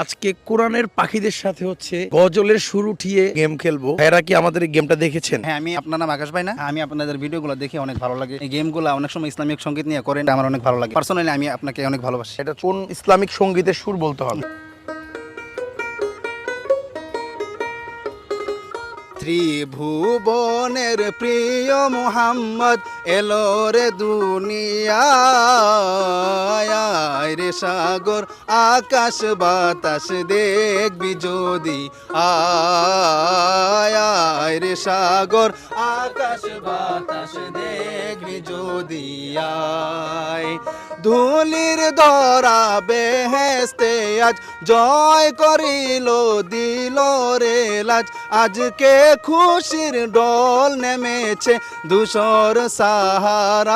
আজকে কোরআনের পাখিদের সাথে হচ্ছে গজলের সুর উঠিয়ে গেম খেলবো। এরা কি আমাদের এই গেমটা দেখেছেন? হ্যাঁ, আমি আপনার নাম আকাশ ভাই না? আমি আপনাদের ভিডিওগুলো দেখে অনেক ভালো লাগে। এই গেমগুলো অনেক সময় ইসলামিক সঙ্গীত নিয়ে করেন, আমার অনেক ভালো লাগে। পার্সোনালি আমি আপনাকে অনেক ভালোবাসি। এটা কোন ইসলামিক সঙ্গীতের সুর বলতে হবে? ত্রিভুবনের প্রিয় মুহাম্মদ এলো রে দুনিয়ায় রে সাগর আকাশ বাতাস দেখবি যদি আয় রে সাগর আকাশ বাতাস দেখবি যদি আয় ধুলির ধরা বেহেস্তে আজ জয় করিল দিল রে লাজ আজকে খুশির ডল নেমেছে ধূসর সাহারায়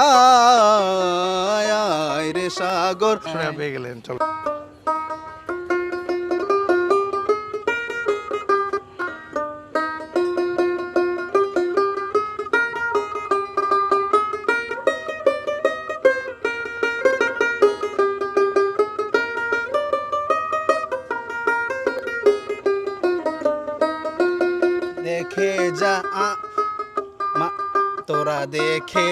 রে সাগর। শুনে পেয়ে গেলেন, চলো। দেখে যা তোরা দেখে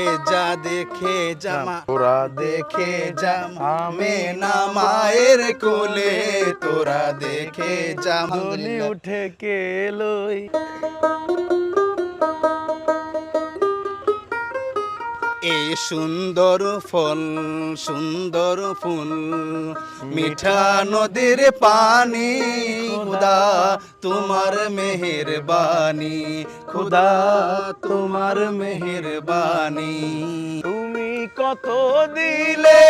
যা মা তোরা দেখে যা মে না মায়ের কোলে তোরা দেখে যা ধনী উঠে কেলই। এই সুন্দর ফুল মিঠা নদীর পানি খুদা তোমার মেহেরবানি খুদা তোমার মেহেরবানি তুমি কত দিলে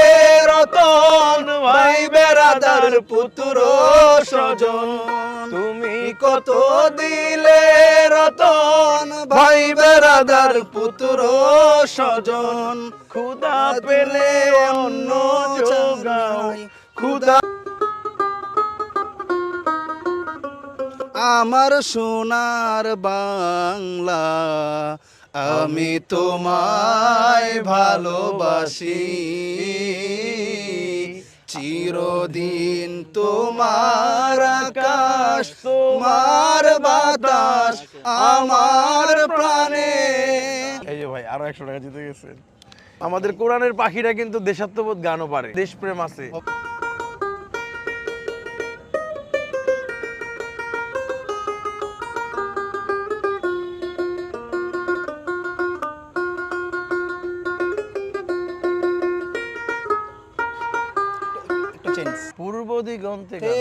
রতন ভাই বেরাদার পুত্র স্বজন। তুমি কত দিলে রতন ভাই বেরাদার পুত্র স্বজন। খুদা পেলে অন্য যোগাও খুদা। আমার সোনার বাংলা আমি তোমায় ভালোবাসি চিরদিন তোমার আকাশ তোমার বাতাস আমার প্রাণে। এই যে ভাই আরো 100 টাকা জিতে গেছেন। আমাদের কোরআনের পাখিরা কিন্তু দেশাত্মবোধ গানও পারে, দেশপ্রেম আছে। একটু চেঞ্জ পূর্ব দিগন্তে গান।